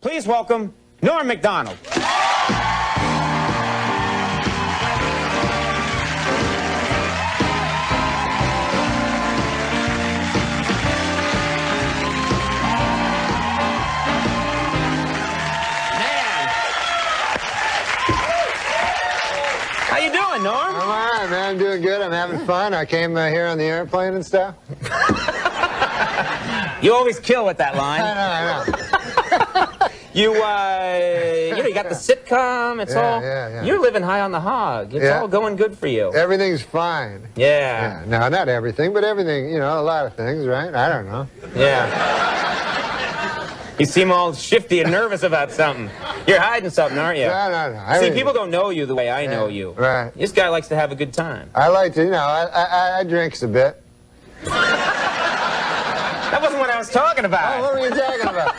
Please welcome Norm Macdonald. How you doing, Norm? I'm all right, man. I'm doing good. I'm having fun. I came here on the airplane and stuff. You always kill with that line. I know. You got the sitcom. It's all. Yeah. You're living high on the hog. It's all going good for you. Everything's fine. Yeah. No, not everything, but everything. You know, a lot of things, right? I don't know. Yeah. You seem all shifty and nervous about something. You're hiding something, aren't you? No. See, people don't know you the way I know you. Right. This guy likes to have a good time. I like to, I drinks a bit. That wasn't what I was talking about. Oh, what were you talking about?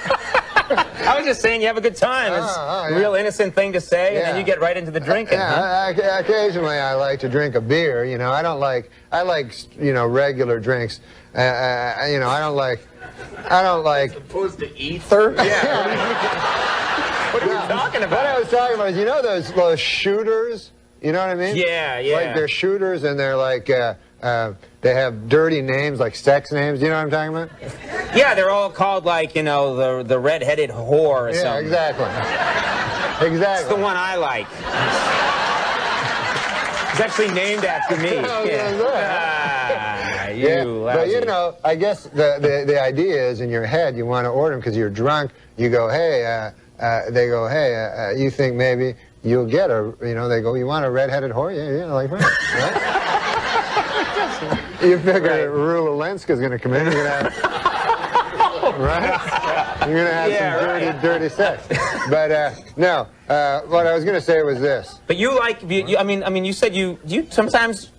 I was just saying you have a good time. It's a real innocent thing to say, and then you get right into the drinking. Occasionally I like to drink a beer. You know, I like regular drinks. I don't like. As opposed to ether? Yeah. What are you talking about? What I was talking about is, you know those shooters? You know what I mean? Yeah. Like they're shooters and they're like, they have dirty names, like sex names. You know what I'm talking about? Yeah, they're all called like, the red-headed whore or something. Yeah, exactly. It's the one I like. It's actually named after me. But you know, I guess the idea is in your head you want to order them because you're drunk. You go, hey, they go, hey, you think maybe you'll get a, they go, you want a red-headed whore? Yeah, like right? You figure Rula Lenska's going to come in, you're going to have, right? You're going to have some dirty sex. But no, what I was going to say was this. But you like, you said you sometimes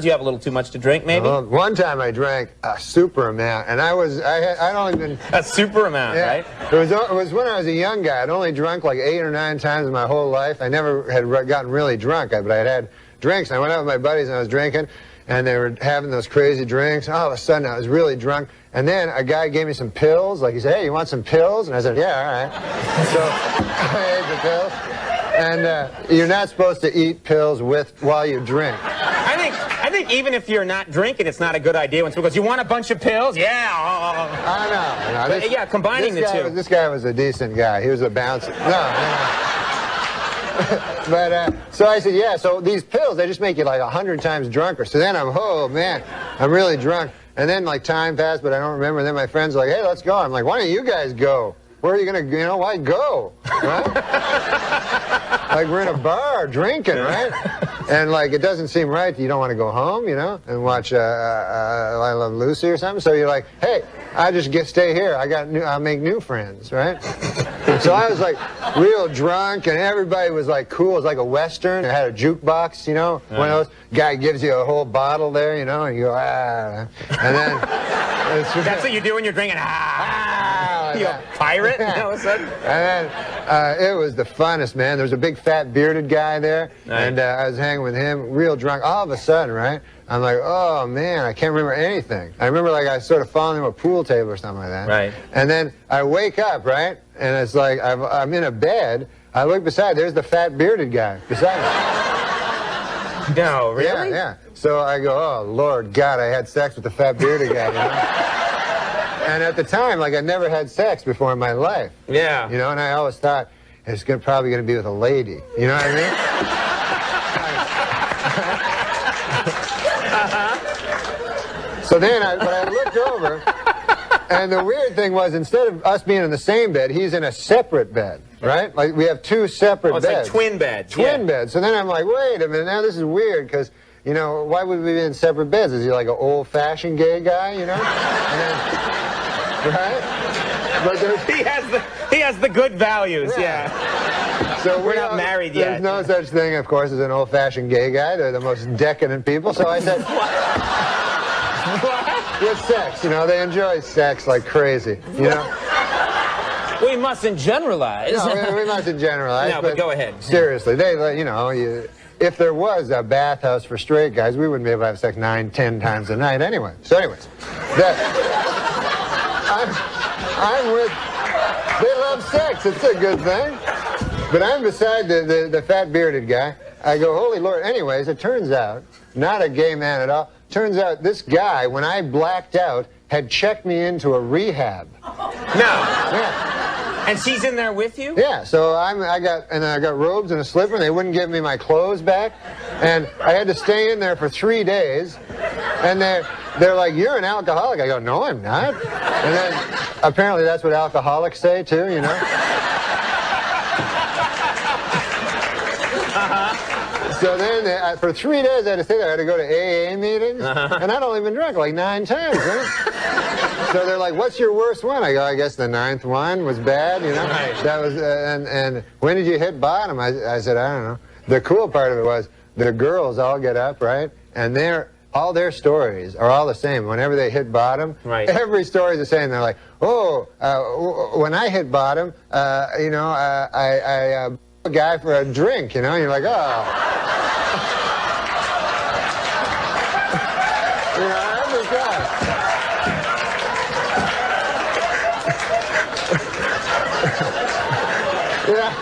you have a little too much to drink, maybe? One time I drank a super amount, and I'd only been... A super amount, right? It was when I was a young guy. I'd only drunk like 8 or 9 times in my whole life. I never had gotten really drunk, but I'd had drinks. And I went out with my buddies and I was drinking, and they were having those crazy drinks. All of a sudden, I was really drunk. And then a guy gave me some pills. Like, he said, hey, you want some pills? And I said, yeah, all right. So I ate the pills. And you're not supposed to eat pills while you drink. I think even if you're not drinking, it's not a good idea when someone goes, you want a bunch of pills? Yeah. I know. Combining the two. This guy was a decent guy. He was a bouncer. No. But, so I said, yeah, so these pills, they just make you like 100 times drunker. So then oh, man, I'm really drunk. And then, like, time passed, but I don't remember. And then my friends were like, hey, let's go. I'm like, why don't you guys go? Where are you going to, why go? Right? Like, we're in a bar drinking, right? And, like, it doesn't seem right. You don't want to go home, and watch I Love Lucy or something. So you're like, hey, I just stay here. I'll make new friends, right? So I was, like, real drunk, and everybody was, like, cool. It was like a Western. It had a jukebox, one of those. Guy gives you a whole bottle there, and you go, ah. And then... That's what you do when you're drinking, you a pirate? All of a sudden? And then it was the funnest, man. There was a big fat bearded guy there, and I was hanging with him, real drunk. All of a sudden, right, I'm like, oh, man, I can't remember anything. I remember, like, I sort of falling into a pool table or something like that. Right. And then I wake up, right, and it's like I'm in a bed. I look beside, there's the fat bearded guy beside me. No, really? Yeah. So I go, oh, Lord God, I had sex with the fat bearded guy, And at the time, like, I'd never had sex before in my life. Yeah. And I always thought, it's probably going to be with a lady. You know what I mean? So then I looked over, and the weird thing was, instead of us being in the same bed, he's in a separate bed, right? Like, we have 2 separate beds. It's like twin beds. Twin beds. So then I'm like, wait a minute, now this is weird, because... why would we be in separate beds? Is he like an old-fashioned gay guy, And then, right? But he has the good values, yeah. So we're not married yet. There's no such thing, of course, as an old-fashioned gay guy. They're the most decadent people. So I said, what? With sex, they enjoy sex like crazy, We mustn't generalize. No, we mustn't generalize. No, but go ahead. Seriously, if there was a bathhouse for straight guys, we wouldn't be able to have sex 9, 10 times a night anyway. So anyways, I'm with, they love sex. It's a good thing. But I'm beside the fat bearded guy. I go, holy Lord. Anyways, it turns out, not a gay man at all. Turns out this guy, when I blacked out, had checked me into a rehab. No. Yeah. And she's in there with you? Yeah, so I got robes and a slipper, and they wouldn't give me my clothes back, and I had to stay in there for 3 days. And they're like, "You're an alcoholic." I go, "No, I'm not." And then apparently that's what alcoholics say too, you know. So then for 3 days I had to stay there. I had to go to AA meetings, and I'd only been drunk like 9 times. Right? So they're like, "What's your worst one?" I go, "I guess the 9th one was bad, you know." Right. That was and when did you hit bottom? I said, "I don't know." The cool part of it was the girls all get up, right, and all their stories are all the same. Whenever they hit bottom, right. Every story is the same. They're like, "Oh, when I hit bottom, you know, I a guy for a drink, you know." And you're like, "Oh." You know, every guy. Yeah.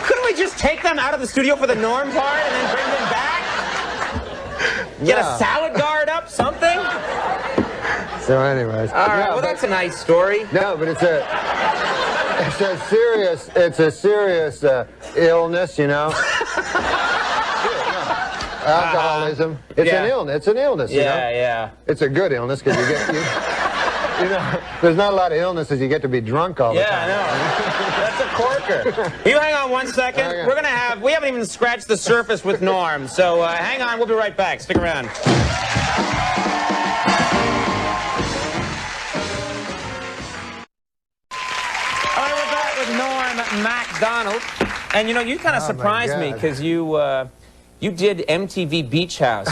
Couldn't we just take them out of the studio for the Norm part and then bring them back? Get a salad guard up, something? So anyways. All right, well, that's a nice story. No, but it's a serious illness, you know. Alcoholism. It's an illness. It's an illness, you know. Yeah. It's a good illness because you know, there's not a lot of illnesses you get to be drunk all the time. Yeah, I know. That's a corker. You hang on 1 second. Okay. We haven't even scratched the surface with Norm, so hang on, we'll be right back. Stick around. All right, we're back with Norm Macdonald. And you know, you kind of surprised me because you did MTV Beach House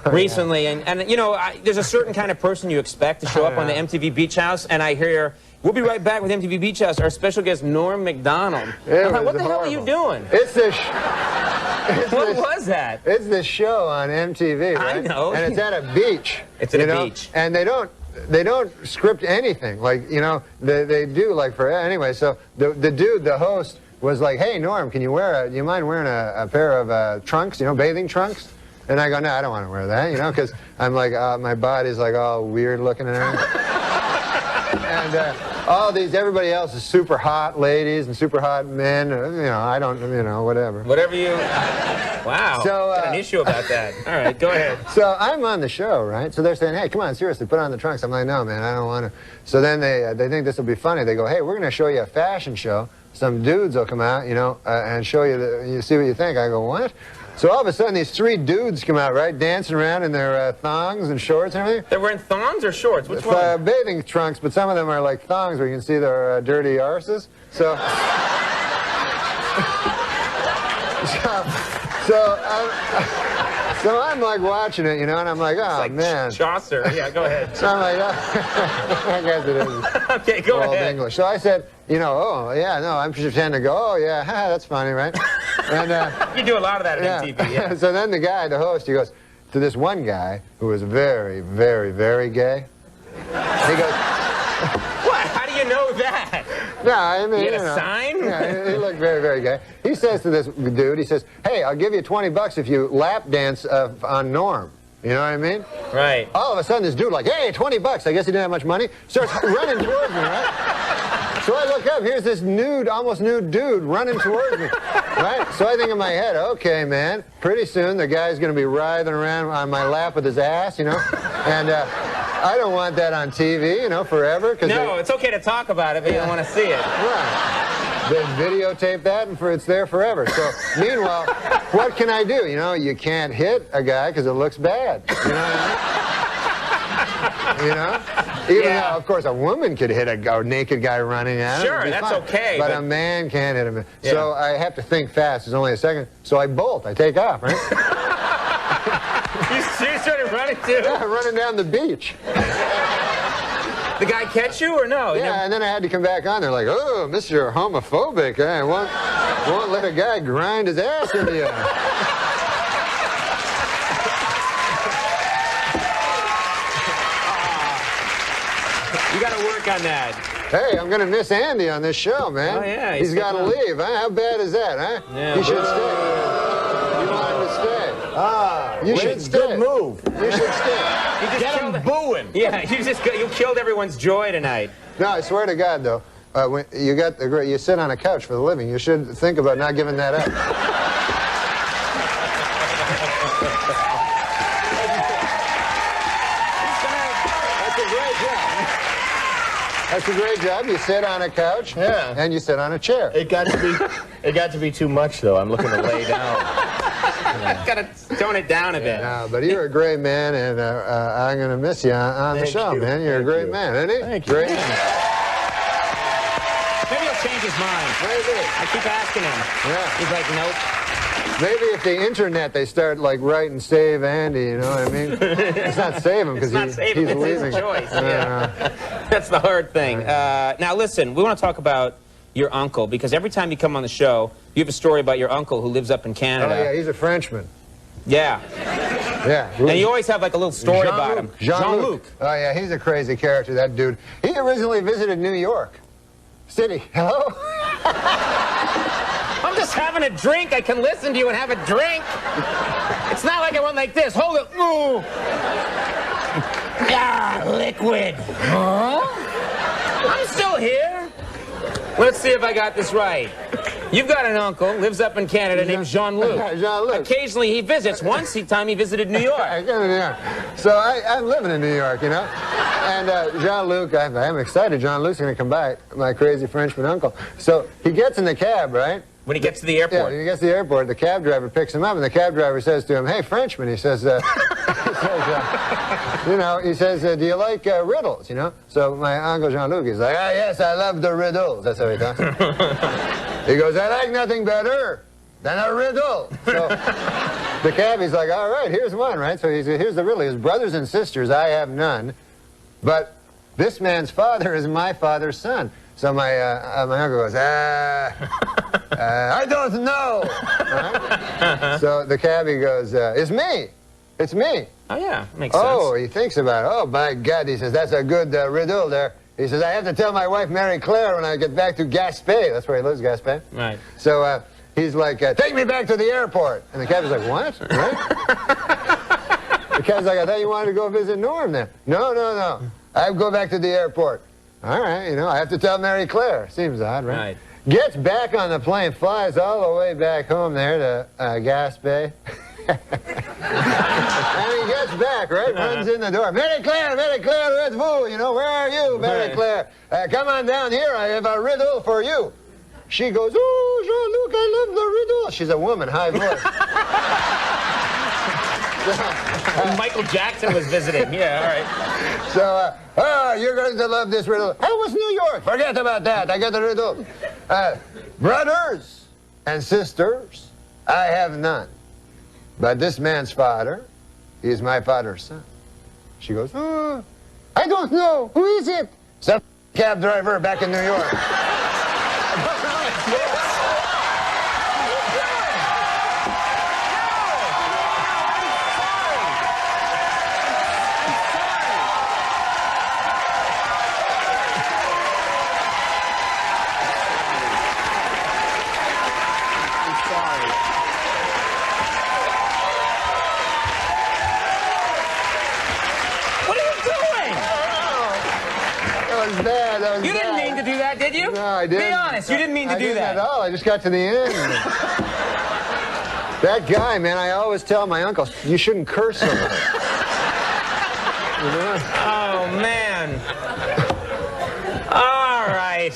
recently, and you know, there's a certain kind of person you expect to show up on the MTV Beach House, and I hear, we'll be right back with MTV Beach House, our special guest, Norm Macdonald. What the hell are you doing? It's this. What was that? It's this show on MTV, right? I know. And it's at a beach. It's at a beach. And they don't script anything. Like, you know, they do like for, anyway, so the dude, the host, was like, "Hey, Norm, do you mind wearing a pair of trunks, you know, bathing trunks?" And I go, "No, I don't want to wear that, you know, because I'm like, my body's like all weird looking and everything." And everybody else is super hot ladies and super hot men. You know, I don't, you know, whatever. Whatever you... Wow. So, got an issue about that. All right, go ahead. So I'm on the show, right? So they're saying, "Hey, come on, seriously, put on the trunks." I'm like, "No, man, I don't want to." So then they think this will be funny. They go, "Hey, we're going to show you a fashion show. Some dudes will come out, you know, and show you, you see what you think." I go, "What?" So all of a sudden, these 3 dudes come out, right, dancing around in their thongs and shorts and everything. They're wearing thongs or shorts? Which one? Bathing trunks, but some of them are like thongs where you can see their dirty arses. So, so I'm like watching it, you know, and I'm like, "Oh, like man." Chaucer. Yeah, go ahead. So I'm like, "Oh." I guess it is. Okay, go Old ahead. English. So I said, you know, "Oh, yeah, no," I'm pretending to go, "Oh, yeah, that's funny, right?" And You do a lot of that at MTV, yeah. So then the guy, the host, he goes to this one guy who was very, very, very gay. He goes, What? How do you know that? "No, I mean, You had you a know." sign? Yeah, he looked very, very gay. He says to this dude, he says, "Hey, I'll give you $20 if you lap dance on Norm." You know what I mean? Right. All of a sudden, this dude like, "Hey, $20. I guess he didn't have much money." Starts running towards me, right? So I look up. Here's this nude, almost nude dude running towards me, right? So I think in my head, okay, man, pretty soon the guy's going to be writhing around on my lap with his ass, you know? And I don't want that on TV, you know, forever. No, it's okay to talk about it, but you don't want to see it. Right. They videotape that, and it's there forever. So, meanwhile, what can I do? You know, you can't hit a guy because it looks bad. You know what I mean? You know? Even though, of course, a woman could hit a naked guy running at him. Sure, It'd be that's fine. okay. But a man can't hit him. Yeah. So I have to think fast. It's only a second. So I bolt. I take off, right? You started running too? Yeah, running down the beach. The guy catch you or no? Yeah, and then I had to come back on. They're like, "Oh, Mr. Homophobic. Won't let a guy grind his ass into you. You got to work on that. Hey, I'm going to miss Andy on this show, man. Oh, yeah. He's got to leave, huh? How bad is that, huh? Yeah. He should stay. You want him to stay. You should stay. Good move. You should stay. You just Get killed him booing. Yeah, you killed everyone's joy tonight. No, I swear to God, though, when you sit on a couch for the living. You should think about not giving that up. That's a great job. You sit on a couch, Yeah. and you sit on a chair. It got to be too much, though. I'm looking to lay down. Got to tone it down a bit. No, but you're a great man, and I'm going to miss you on the Thank show, you. man. You're a Thank great you. man, isn't he? Thank you. Great. Maybe he'll change his mind. Maybe. I keep asking him. Yeah. He's like, nope. Maybe if the internet, they start like writing "Save Andy," you know what I mean? It's not save him because It's not saving. he's It's leaving. his choice. Yeah. That's the hard thing. Now, listen, we want to talk about your uncle, because every time you come on the show, you have a story about your uncle who lives up in Oh Canada. yeah, he's a Frenchman. Yeah. Yeah. And you always have like a little story about him. Jean-Luc. Oh yeah, he's a crazy character, that dude. He originally visited New York City. Hello? I'm just having a drink. I can listen to you and have a drink. It's not like I went like this. Hold it. Ooh. Ah, liquid. Huh? I'm still here. Let's see if I got this right. You've got an uncle, lives up in Canada, named Jean-Luc. Jean-Luc. Occasionally he visits. Once time he visited New York. So I'm living in New York, you know? And Jean-Luc, I'm excited. Jean-Luc's going to come back, my crazy Frenchman uncle. So he gets in the cab, right? When he gets to the Yeah, airport. when he gets to the airport, the cab driver picks him up, and the cab driver says to him, "Hey, Frenchman," he says, do you like riddles, you know? So my uncle Jean-Luc, he's like, "Ah, yes, I love the riddles." That's how he talks. He goes, "I like nothing better than a riddle." So the cabbie's like, "All right, here's one," right? So here's the riddle. His brothers and sisters, I have none, but this man's father is my father's son. So my uncle goes, I don't know. Right? So the cabbie goes, "It's me. It's me." Oh, yeah. Makes sense. Oh, he thinks about it. "Oh, by God," he says, "that's a good riddle there." He says, "I have to tell my wife, Mary Claire, when I get back to Gaspé." That's where he lives, Gaspé. Right. So he's like, "Take me back to the airport." And the cabbie's like, "What?" Right? The cabbie's like, "I thought you wanted to go visit Norm then." "No, no, no. I go back to the airport." "All right, you know, I have to tell Mary Claire." Seems odd, right? Right. Gets back on the plane, flies all the way back home there to Gaspé. And he gets back, right? Runs in the door. Mary Claire, where's vous? You know, where are you, Mary Claire? Come on down here. I have a riddle for you. She goes, "Oh, Jean-Luc, I love the riddle." She's a woman, high voice. Michael Jackson was visiting. Yeah, all right. So, you're going to love this riddle. How was New York? Forget about that. I got the riddle. Brothers and sisters, I have none. But this man's father is my father's son. She goes, "Oh, I don't know. Who is it?" Some cab driver back in New York. What are you doing? That was bad. That was You didn't bad. mean to do that, did you? No, I didn't. Be honest, you didn't mean to I do didn't that. at all. I just got to the end. That guy, man, I always tell my uncle, you shouldn't curse so much. You know? Oh, man. All right.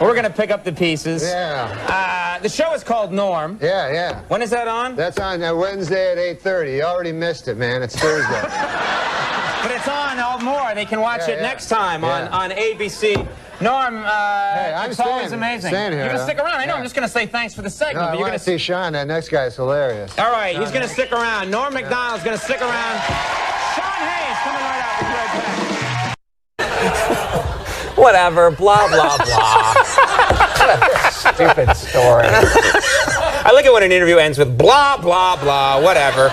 We're going to pick up the pieces. Yeah. The show is called Norm. Yeah, yeah. When is that on? That's on Wednesday at 8:30. You already missed it, man. It's Thursday. But it's on all more. They can watch it Yeah. next time Yeah. on ABC. Norm, I'm it's always staying- amazing. staying here, You're going to huh? stick around. I know. Yeah. I'm just going to say thanks for the segment. No, I but you're want going to see Sean. That next guy is hilarious. All right, he's going to stick around. Norm Macdonald's going to stick around. Sean Hayes coming right up. We'll be right back. Whatever, blah, blah, blah. stupid story. I like it when an interview ends with blah, blah, blah, whatever.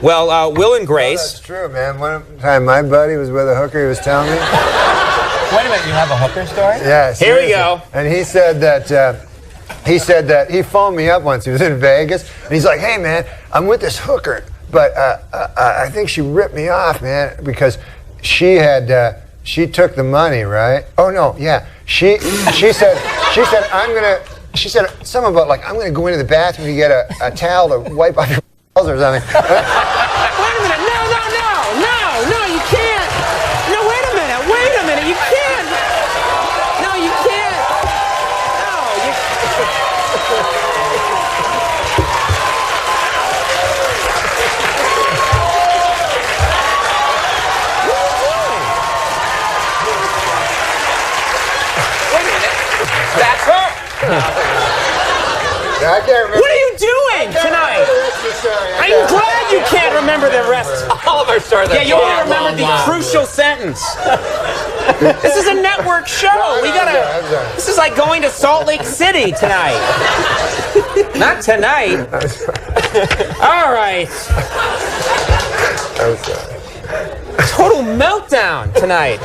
Well, Will and Grace. That's true, man. One time my buddy was with a hooker, he was telling me. Wait a minute, you have a hooker story? Yeah, Here we go. And he said that he phoned me up once. He was in Vegas, and he's like, "Hey, man, I'm with this hooker, but I think she ripped me off, man, because she she took the money, right? Oh no, yeah. She said she said something about like I'm gonna go into the bathroom to get a towel to wipe off your balls or something." Wait a minute. No, you can't. No, wait a minute. You can't. No, you can't. No, you Wait a minute. That's her. I can't remember. What are you doing tonight? I'm glad you can't remember the rest. All of our stories. Yeah, you only remember the crucial sentence. This is a network show. We gotta. This is like going to Salt Lake City tonight. Not tonight. All right. I'm sorry. Total meltdown tonight.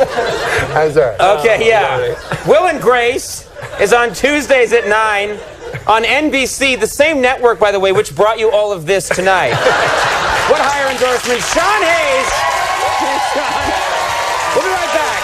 I'm sorry. Okay, yeah. Will and Grace is on Tuesdays at 9 on NBC, the same network, by the way, which brought you all of this tonight. What higher endorsement? Sean Hayes. We'll be right back.